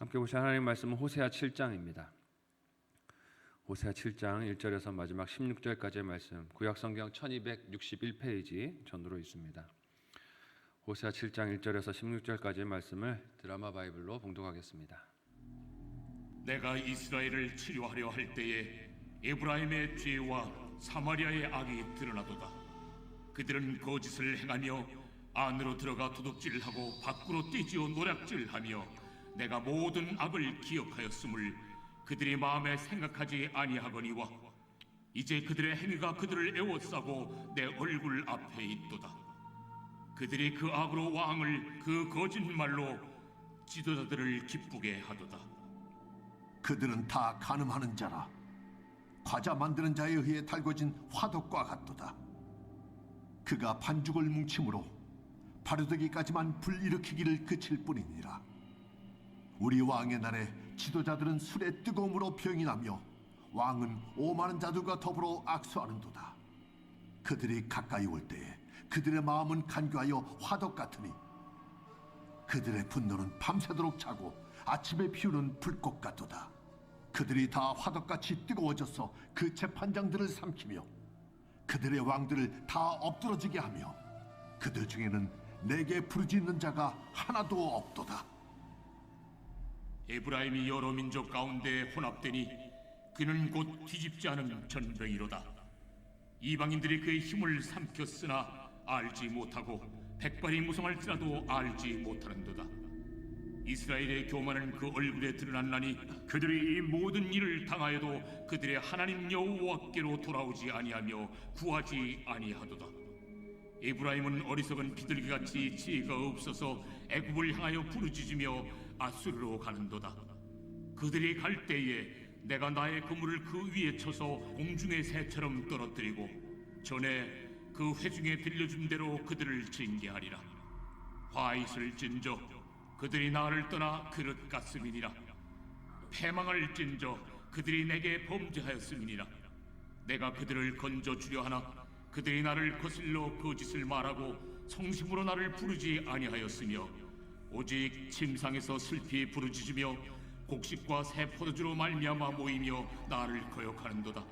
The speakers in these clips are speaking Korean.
함께 보실 하나님의 말씀은 호세아 7장입니다. 호세아 7장 1절에서 마지막 16절까지의 말씀, 구약성경 1261페이지 전으로 있습니다. 호세아 7장 1절에서 16절까지의 말씀을 드라마 바이블로 봉독하겠습니다. 내가 이스라엘을 치료하려 할 때에 에브라임의 죄와 사마리아의 악이 드러나도다. 그들은 거짓을 행하며 안으로 들어가 도둑질하고 밖으로 떼지어 노략질하며 내가 모든 악을 기억하였음을 그들이 마음에 생각하지 아니하거니와 이제 그들의 행위가 그들을 애워싸고 내 얼굴 앞에 있도다. 그들이 그 악으로 왕을 그 거짓말로 지도자들을 기쁘게 하도다. 그들은 다 간음하는 자라 과자 만드는 자에 의해 달궈진 화덕과 같도다. 그가 반죽을 뭉침으로 바르되기까지만 불일으키기를 그칠 뿐이니라. 우리 왕의 날에 지도자들은 술의 뜨거움으로 병이 나며 왕은 오만한 자들과 더불어 악수하는도다. 그들이 가까이 올 때에 그들의 마음은 간교하여 화덕 같으니 그들의 분노는 밤새도록 차고 아침에 피우는 불꽃 같도다. 그들이 다 화덕같이 뜨거워져서 그 재판장들을 삼키며 그들의 왕들을 다 엎드러지게 하며 그들 중에는 내게 부르짖는 자가 하나도 없도다. 에브라임이 여러 민족 가운데 혼합되니 그는 곧 뒤집지 않은 전병이로다. 이방인들이 그의 힘을 삼켰으나 알지 못하고 백발이 무성할지라도 알지 못하는도다. 이스라엘의 교만은 그 얼굴에 드러났나니 그들이 이 모든 일을 당하여도 그들의 하나님 여호와께로 돌아오지 아니하며 구하지 아니하도다. 에브라임은 어리석은 비둘기같이 지혜가 없어서 애굽을 향하여 부르짖으며 아수르로 가는도다. 그들이 갈 때에 내가 나의 그물을 그 위에 쳐서 공중의 새처럼 떨어뜨리고 전에 그 회중에 들려준 대로 그들을 징계하리라. 화 있을 진저 그들이 나를 떠나 그릇 같음이니라. 패망할 진저 그들이 내게 범죄하였음이니라. 내가 그들을 건져 주려 하나 그들이 나를 거슬러 거짓을 말하고 성심으로 나를 부르지 아니하였으며 오직 침상에서 슬피 부르짖으며 곡식과 새 포도주로 말미암아 모이며 나를 거역하는도다.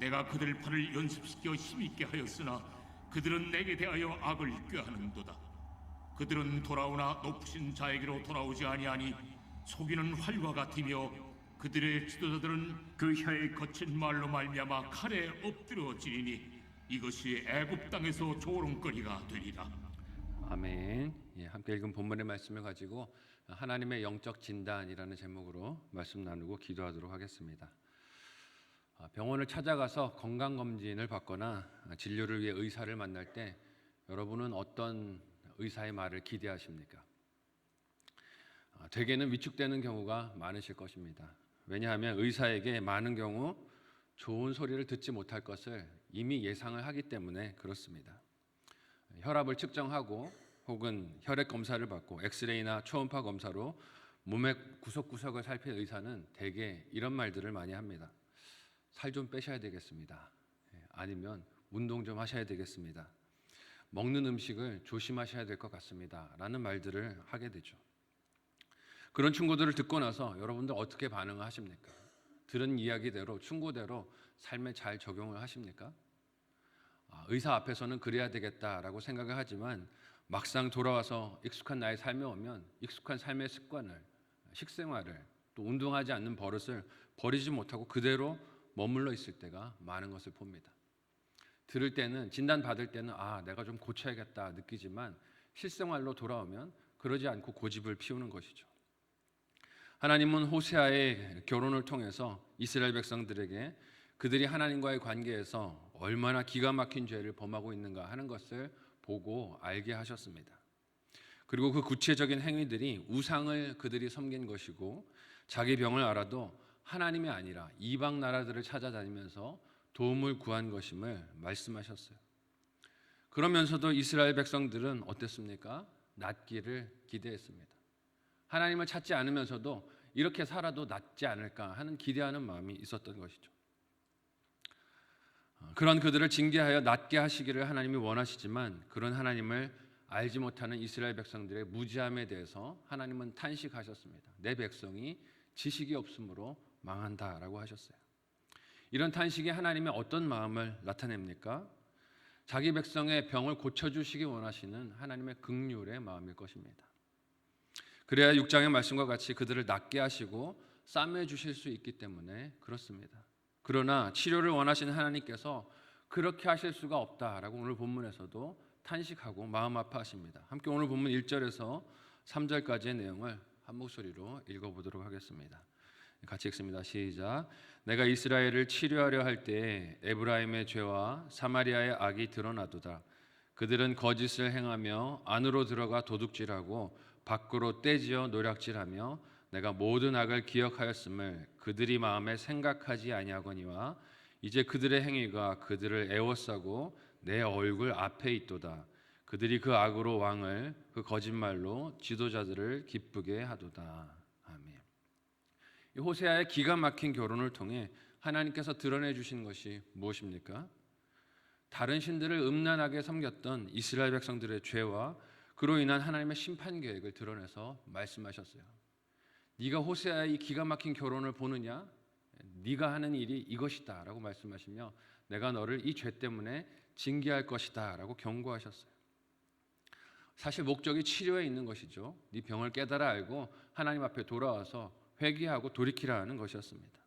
내가 그들 팔을 연습시켜 힘있게 하였으나 그들은 내게 대하여 악을 꾀하는도다. 그들은 돌아오나 높으신 자에게로 돌아오지 아니하니 속이는 활과 같으며 그들의 지도자들은 그 혀의 거친 말로 말미암아 칼에 엎드러지리니 이것이 애굽 땅에서 조롱거리가 되리라. 아멘. 함께 읽은 본문의 말씀을 가지고 하나님의 영적 진단이라는 제목으로 말씀 나누고 기도하도록 하겠습니다. 병원을 찾아가서 건강검진을 받거나 진료를 위해 의사를 만날 때 여러분은 어떤 의사의 말을 기대하십니까? 대개는 위축되는 경우가 많으실 것입니다. 왜냐하면 의사에게 많은 경우 좋은 소리를 듣지 못할 것을 이미 예상을 하기 때문에 그렇습니다. 혈압을 측정하고 혹은 혈액 검사를 받고 엑스레이나 초음파 검사로 몸의 구석구석을 살필 의사는 대개 이런 말들을 많이 합니다. 살 좀 빼셔야 되겠습니다. 아니면 운동 좀 하셔야 되겠습니다. 먹는 음식을 조심하셔야 될 것 같습니다. 라는 말들을 하게 되죠. 그런 충고들을 듣고 나서 여러분들 어떻게 반응을 하십니까? 들은 이야기대로 충고대로 삶에 잘 적용을 하십니까? 의사 앞에서는 그래야 되겠다라고 생각을 하지만 막상 돌아와서 익숙한 나의 삶에 오면 익숙한 삶의 습관을, 식생활을, 또 운동하지 않는 버릇을 버리지 못하고 그대로 머물러 있을 때가 많은 것을 봅니다. 들을 때는, 진단받을 때는 내가 좀 고쳐야겠다 느끼지만 실생활로 돌아오면 그러지 않고 고집을 피우는 것이죠. 하나님은 호세아의 결혼을 통해서 이스라엘 백성들에게 그들이 하나님과의 관계에서 얼마나 기가 막힌 죄를 범하고 있는가 하는 것을 보고 알게 하셨습니다. 그리고 그 구체적인 행위들이 우상을 그들이 섬긴 것이고 자기 병을 알아도 하나님이 아니라 이방 나라들을 찾아다니면서 도움을 구한 것임을 말씀하셨어요. 그러면서도 이스라엘 백성들은 어땠습니까? 낫기를 기대했습니다. 하나님을 찾지 않으면서도 이렇게 살아도 낫지 않을까 하는 기대하는 마음이 있었던 것이죠. 그런 그들을 징계하여 낫게 하시기를 하나님이 원하시지만 그런 하나님을 알지 못하는 이스라엘 백성들의 무지함에 대해서 하나님은 탄식하셨습니다. 내 백성이 지식이 없으므로 망한다라고 하셨어요. 이런 탄식이 하나님의 어떤 마음을 나타냅니까? 자기 백성의 병을 고쳐주시기 원하시는 하나님의 긍휼의 마음일 것입니다. 그래야 6장의 말씀과 같이 그들을 낫게 하시고 싸매 주실 수 있기 때문에 그렇습니다. 그러나 치료를 원하시는 하나님께서 그렇게 하실 수가 없다라고 오늘 본문에서도 탄식하고 마음 아파하십니다. 함께 오늘 본문 1절에서 3절까지의 내용을 한 목소리로 읽어보도록 하겠습니다. 같이 읽습니다. 시작. 내가 이스라엘을 치료하려 할 때에 에브라임의 죄와 사마리아의 악이 드러나도다. 그들은 거짓을 행하며 안으로 들어가 도둑질하고 밖으로 떼지어 노략질하며 내가 모든 악을 기억하였음을 그들이 마음에 생각하지 아니하거니와 이제 그들의 행위가 그들을 애워싸고 내 얼굴 앞에 있도다. 그들이 그 악으로 왕을 그 거짓말로 지도자들을 기쁘게 하도다. 아멘. 이 호세아의 기가 막힌 결혼을 통해 하나님께서 드러내 주신 것이 무엇입니까? 다른 신들을 음란하게 섬겼던 이스라엘 백성들의 죄와 그로 인한 하나님의 심판 계획을 드러내서 말씀하셨어요. 네가 호세아의 이 기가 막힌 결혼을 보느냐? 네가 하는 일이 이것이다 라고 말씀하시며 내가 너를 이 죄 때문에 징계할 것이다 라고 경고하셨어요. 사실 목적이 치료에 있는 것이죠. 네 병을 깨달아 알고 하나님 앞에 돌아와서 회개하고 돌이키라 하는 것이었습니다.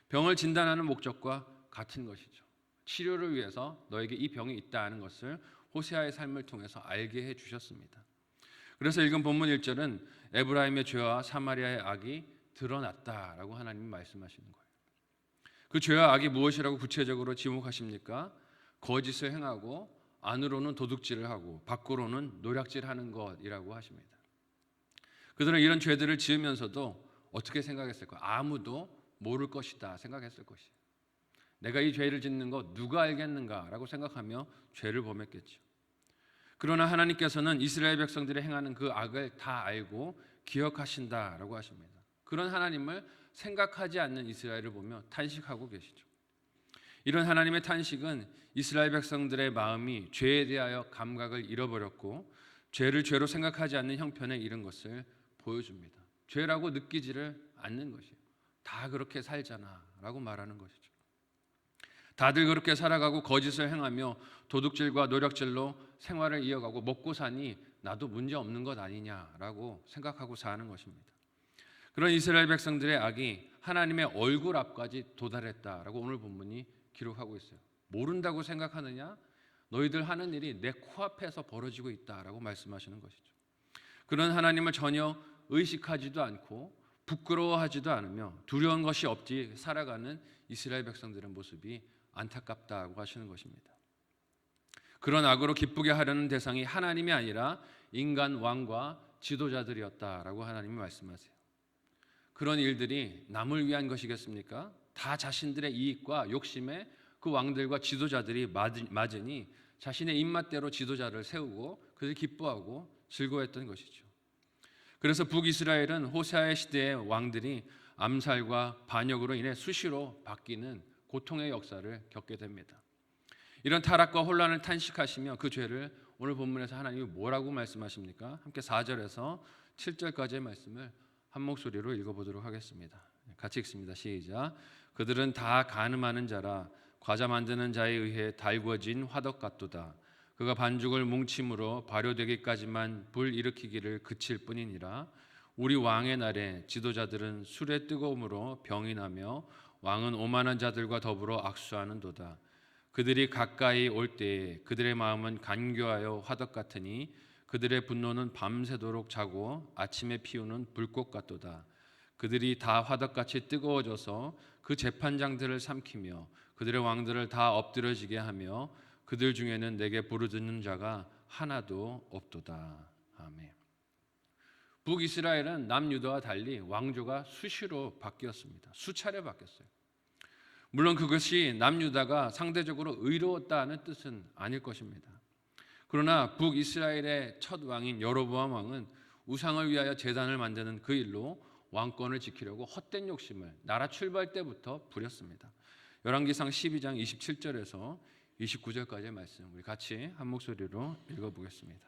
병을 진단하는 목적과 같은 것이죠. 치료를 위해서 너에게 이 병이 있다 하는 것을 호세아의 삶을 통해서 알게 해주셨습니다. 그래서 읽은 본문 1절은 에브라임의 죄와 사마리아의 악이 드러났다라고 하나님이 말씀하시는 거예요. 그 죄와 악이 무엇이라고 구체적으로 지목하십니까? 거짓을 행하고 안으로는 도둑질을 하고 밖으로는 노략질하는 것이라고 하십니다. 그들은 이런 죄들을 지으면서도 어떻게 생각했을까요? 아무도 모를 것이다 생각했을 것이에요. 내가 이 죄를 짓는 거 누가 알겠는가라고 생각하며 죄를 범했겠죠. 그러나 하나님께서는 이스라엘 백성들이 행하는 그 악을 다 알고 기억하신다라고 하십니다. 그런 하나님을 생각하지 않는 이스라엘을 보며 탄식하고 계시죠. 이런 하나님의 탄식은 이스라엘 백성들의 마음이 죄에 대하여 감각을 잃어버렸고 죄를 죄로 생각하지 않는 형편에 이른 것을 보여줍니다. 죄라고 느끼지를 않는 것이에요. 다 그렇게 살잖아 라고 말하는 것이죠. 다들 그렇게 살아가고 거짓을 행하며 도둑질과 노략질로 생활을 이어가고 먹고 사니 나도 문제 없는 것 아니냐라고 생각하고 사는 것입니다. 그런 이스라엘 백성들의 악이 하나님의 얼굴 앞까지 도달했다라고 오늘 본문이 기록하고 있어요. 모른다고 생각하느냐? 너희들 하는 일이 내 코앞에서 벌어지고 있다라고 말씀하시는 것이죠. 그런 하나님을 전혀 의식하지도 않고 부끄러워하지도 않으며 두려운 것이 없이 살아가는 이스라엘 백성들의 모습이 안타깝다고 하시는 것입니다. 그런 악으로 기쁘게 하려는 대상이 하나님이 아니라 인간 왕과 지도자들이었다라고 하나님이 말씀하세요. 그런 일들이 남을 위한 것이겠습니까? 다 자신들의 이익과 욕심에 그 왕들과 지도자들이 맞으니 자신의 입맛대로 지도자를 세우고 그들이 기뻐하고 즐거워했던 것이죠. 그래서 북이스라엘은 호세아의 시대의 왕들이 암살과 반역으로 인해 수시로 바뀌는 고통의 역사를 겪게 됩니다. 이런 타락과 혼란을 탄식하시며 그 죄를 오늘 본문에서 하나님이 뭐라고 말씀하십니까? 함께 4절에서 7절까지의 말씀을 한 목소리로 읽어보도록 하겠습니다. 같이 읽습니다. 시작. 그들은 다 간음하는 자라 과자 만드는 자에 의해 달궈진 화덕 같도다. 그가 반죽을 뭉침으로 발효되기까지만 불 일으키기를 그칠 뿐이니라. 우리 왕의 날에 지도자들은 술의 뜨거움으로 병이 나며 왕은 오만한 자들과 더불어 악수하는도다. 그들이 가까이 올 때에 그들의 마음은 간교하여 화덕 같으니 그들의 분노는 밤새도록 자고 아침에 피우는 불꽃 같도다. 그들이 다 화덕같이 뜨거워져서 그 재판장들을 삼키며 그들의 왕들을 다 엎드려지게 하며 그들 중에는 내게 부르짖는 자가 하나도 없도다. 아멘. 북이스라엘은 남유다와 달리 왕조가 수시로 바뀌었습니다. 수차례 바뀌었어요. 물론 그것이 남유다가 상대적으로 의로웠다는 뜻은 아닐 것입니다. 그러나 북이스라엘의 첫 왕인 여로보암 왕은 우상을 위하여 제단을 만드는 그 일로 왕권을 지키려고 헛된 욕심을 나라 출발 때부터 부렸습니다. 열왕기상 12장 27절에서 29절까지의 말씀 우리 같이 한 목소리로 읽어보겠습니다.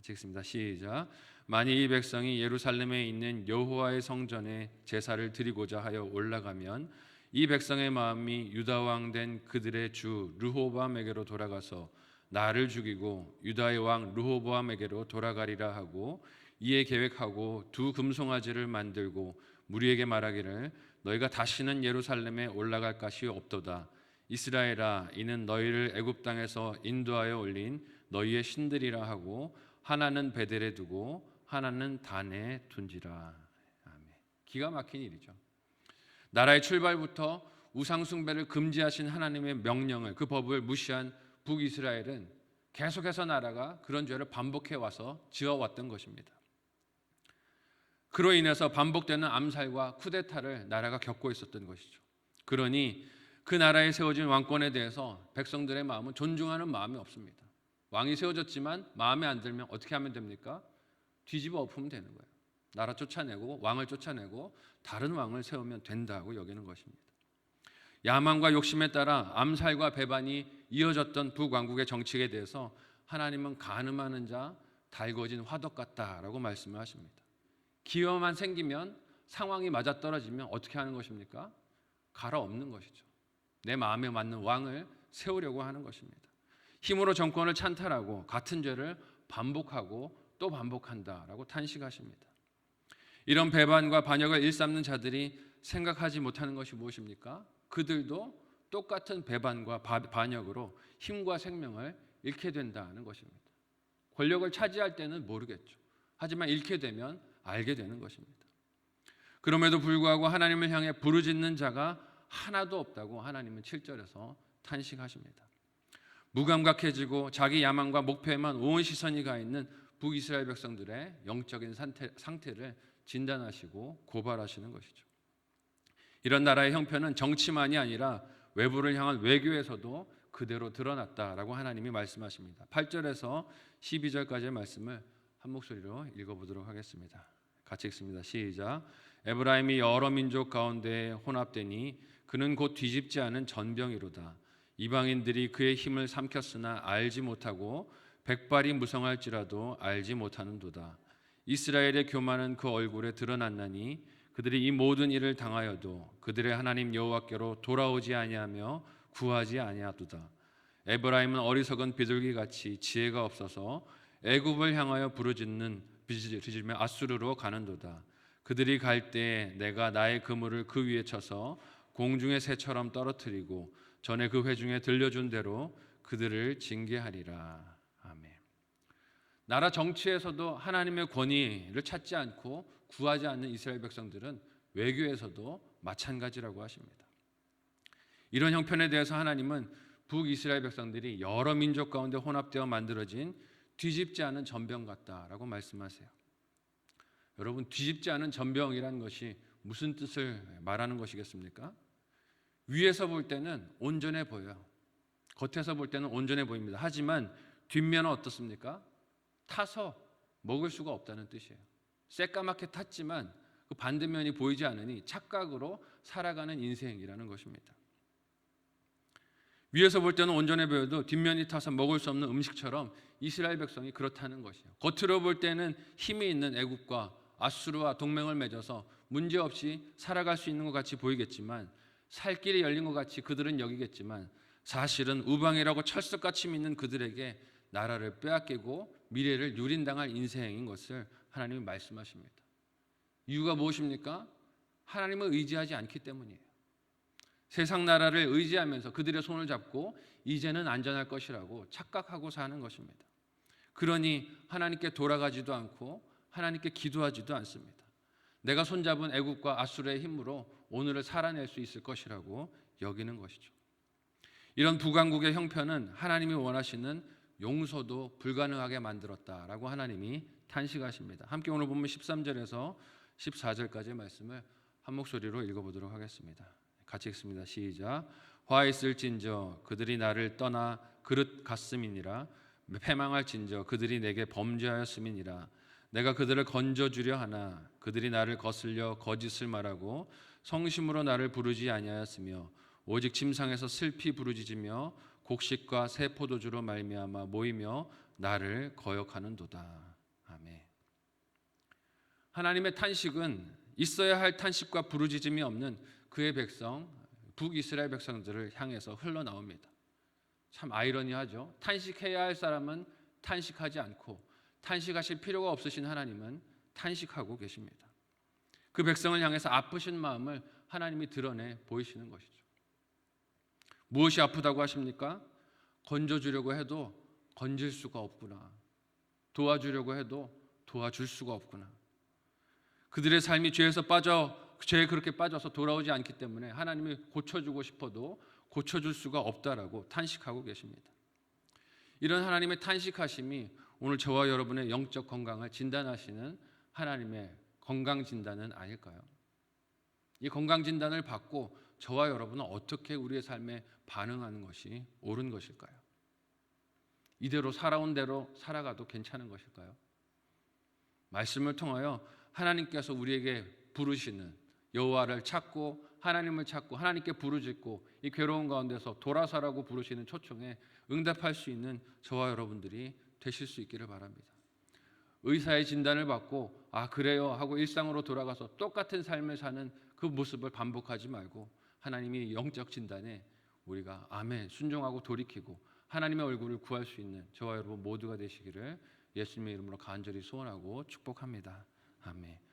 같이 읽습니다. 시작. 만일 이 백성이 예루살렘에 있는 여호와의 성전에 제사를 드리고자 하여 올라가면 이 백성의 마음이 유다 왕 된 그들의 주 르호보암에게로 돌아가서 나를 죽이고 유다의 왕 르호보암에게로 돌아가리라 하고 이에 계획하고 두 금송아지를 만들고 무리에게 말하기를 너희가 다시는 예루살렘에 올라갈 것이 없도다. 이스라엘아, 이는 너희를 애굽 땅에서 인도하여 올린 너희의 신들이라 하고 하나는 베델에 두고 하나는 단에 둔지라. 아멘. 기가 막힌 일이죠. 나라의 출발부터 우상 숭배를 금지하신 하나님의 명령을, 그 법을 무시한 북이스라엘은 계속해서 나라가 그런 죄를 반복해 와서 지어왔던 것입니다. 그로 인해서 반복되는 암살과 쿠데타를 나라가 겪고 있었던 것이죠. 그러니 그 나라에 세워진 왕권에 대해서 백성들의 마음은 존중하는 마음이 없습니다. 왕이 세워졌지만 마음에 안 들면 어떻게 하면 됩니까? 뒤집어 엎으면 되는 거예요. 나라 쫓아내고 왕을 쫓아내고 다른 왕을 세우면 된다고 여기는 것입니다. 야망과 욕심에 따라 암살과 배반이 이어졌던 북왕국의 정책에 대해서 하나님은 간음하는 자, 달궈진 화덕 같다라고 말씀을 하십니다. 기회만 생기면, 상황이 맞아떨어지면 어떻게 하는 것입니까? 갈아엎는 것이죠. 내 마음에 맞는 왕을 세우려고 하는 것입니다. 힘으로 정권을 찬탈하고 같은 죄를 반복하고 또 반복한다라고 탄식하십니다. 이런 배반과 반역을 일삼는 자들이 생각하지 못하는 것이 무엇입니까? 그들도 똑같은 배반과 반역으로 힘과 생명을 잃게 된다는 것입니다. 권력을 차지할 때는 모르겠죠. 하지만 잃게 되면 알게 되는 것입니다. 그럼에도 불구하고 하나님을 향해 부르짖는 자가 하나도 없다고 하나님은 7절에서 탄식하십니다. 무감각해지고 자기 야망과 목표에만 온 시선이 가 있는 북이스라엘 백성들의 영적인 상태를 진단하시고 고발하시는 것이죠. 이런 나라의 형편은 정치만이 아니라 외부를 향한 외교에서도 그대로 드러났다라고 하나님이 말씀하십니다. 8절에서 12절까지의 말씀을 한 목소리로 읽어보도록 하겠습니다. 같이 읽습니다. 시작. 에브라임이 여러 민족 가운데 혼합되니 그는 곧 뒤집지 않은 전병이로다. 이방인들이 그의 힘을 삼켰으나 알지 못하고 백발이 무성할지라도 알지 못하는도다. 이스라엘의 교만은 그 얼굴에 드러났나니 그들이 이 모든 일을 당하여도 그들의 하나님 여호와께로 돌아오지 아니하며 구하지 아니하도다. 에브라임은 어리석은 비둘기같이 지혜가 없어서 애굽을 향하여 부르짖으며 아수르로 가는도다. 그들이 갈 때에 내가 나의 그물을 그 위에 쳐서 공중의 새처럼 떨어뜨리고 전에 그 회중에 들려준 대로 그들을 징계하리라. 아멘. 나라 정치에서도 하나님의 권위를 찾지 않고 구하지 않는 이스라엘 백성들은 외교에서도 마찬가지라고 하십니다. 이런 형편에 대해서 하나님은 북이스라엘 백성들이 여러 민족 가운데 혼합되어 만들어진 뒤집지 않은 전병 같다라고 말씀하세요. 여러분, 뒤집지 않은 전병이라는 것이 무슨 뜻을 말하는 것이겠습니까? 위에서 볼 때는 온전해 보여요. 겉에서 볼 때는 온전해 보입니다. 하지만 뒷면은 어떻습니까? 타서 먹을 수가 없다는 뜻이에요. 새까맣게 탔지만 그 반대면이 보이지 않으니 착각으로 살아가는 인생이라는 것입니다. 위에서 볼 때는 온전해 보여도 뒷면이 타서 먹을 수 없는 음식처럼 이스라엘 백성이 그렇다는 것이에요. 겉으로 볼 때는 힘이 있는 애굽과 아수르와 동맹을 맺어서 문제없이 살아갈 수 있는 것 같이 보이겠지만, 살 길이 열린 것 같이 그들은 여기겠지만, 사실은 우방이라고 철석같이 믿는 그들에게 나라를 빼앗기고 미래를 유린당할 인생인 것을 하나님이 말씀하십니다. 이유가 무엇입니까? 하나님을 의지하지 않기 때문이에요. 세상 나라를 의지하면서 그들의 손을 잡고 이제는 안전할 것이라고 착각하고 사는 것입니다. 그러니 하나님께 돌아가지도 않고 하나님께 기도하지도 않습니다. 내가 손잡은 애굽과 아수르의 힘으로 오늘을 살아낼 수 있을 것이라고 여기는 것이죠. 이런 북왕국의 형편은 하나님이 원하시는 용서도 불가능하게 만들었다라고 하나님이 탄식하십니다. 함께 오늘 본문 13절에서 14절까지의 말씀을 한 목소리로 읽어보도록 하겠습니다. 같이 읽습니다. 시작. 화있을진저 그들이 나를 떠나 그릇 갔음이니라. 패망할진저 그들이 내게 범죄하였음이니라. 내가 그들을 건져주려 하나 그들이 나를 거슬려 거짓을 말하고 성심으로 나를 부르지 아니하였으며 오직 침상에서 슬피 부르짖으며 곡식과 새 포도주로 말미암아 모이며 나를 거역하는도다. 하나님의 탄식은 있어야 할 탄식과 부르짖음이 없는 그의 백성, 북이스라엘 백성들을 향해서 흘러나옵니다. 참 아이러니하죠. 탄식해야 할 사람은 탄식하지 않고 탄식하실 필요가 없으신 하나님은 탄식하고 계십니다. 그 백성을 향해서 아프신 마음을 하나님이 드러내 보이시는 것이죠. 무엇이 아프다고 하십니까? 건져주려고 해도 건질 수가 없구나. 도와주려고 해도 도와줄 수가 없구나. 그들의 삶이 죄에 그렇게 빠져서 돌아오지 않기 때문에 하나님이 고쳐주고 싶어도 고쳐줄 수가 없다라고 탄식하고 계십니다. 이런 하나님의 탄식하심이 오늘 저와 여러분의 영적 건강을 진단하시는 하나님의 건강 진단은 아닐까요? 이 건강 진단을 받고 저와 여러분은 어떻게 우리의 삶에 반응하는 것이 옳은 것일까요? 이대로 살아온 대로 살아가도 괜찮은 것일까요? 말씀을 통하여 하나님께서 우리에게 부르시는 여호와를 찾고 하나님을 찾고 하나님께 부르짖고 이 괴로운 가운데서 돌아서라고 부르시는 초청에 응답할 수 있는 저와 여러분들이 되실 수 있기를 바랍니다. 의사의 진단을 받고 아 그래요 하고 일상으로 돌아가서 똑같은 삶을 사는 그 모습을 반복하지 말고 하나님이 영적 진단에 우리가 아멘 순종하고 돌이키고 하나님의 얼굴을 구할 수 있는 저와 여러분 모두가 되시기를 예수님의 이름으로 간절히 소원하고 축복합니다. 아멘.